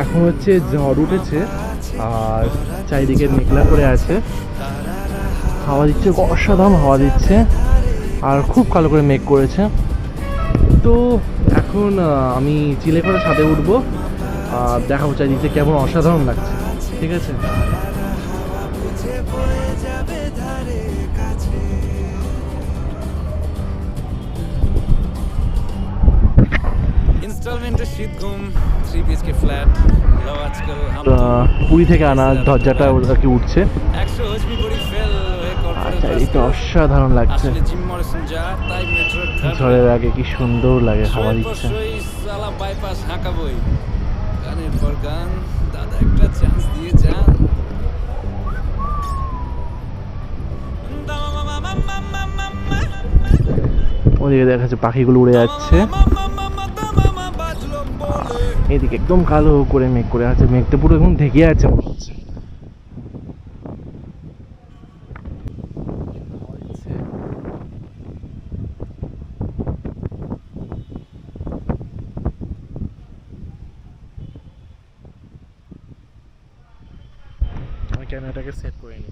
এখন হচ্ছে ঝড় উঠেছে আর চারিদিকে মেঘলা করে আছে, হাওয়া দিচ্ছে, অসাধারণ হাওয়া দিচ্ছে আর খুব কালো করে মেঘ করেছে। তো এখন আমি চিলেকোঠা ছাদে উঠবো আর দেখাবো চারিদিকে কেমন অসাধারণ লাগছে। ঠিক আছে, ইনস্টলমেন্টের শীত ঘুম 3 বিএইচকে ফ্ল্যাট লো আজকাল পুরী থেকে আনা দরজাটা আর কি উঠছে 100 এইচপি বডি ফেল হয়ে আর কর্পোরেট চারিদিকটা অসাধারণ লাগছে। আসলে জিম মরিসন যা তাই মেট্রোর ঝড়ের আগে কি সুন্দর লাগে, হাওয়া দিচ্ছে। সালা বাইপাস হাঁকাবই গানের পর গান দাদা একটা চান্স দিয়ে যান। ওদিকে দেখা যাচ্ছে পাখিগুলো উড়ে যাচ্ছে, এদিকে একদম কালো করে মেঘ করে আছে, মেঘটা পুরো একদম ঢেকে আছে মনে হচ্ছে। আমি ক্যামেরাটাকে সেট করে নিই।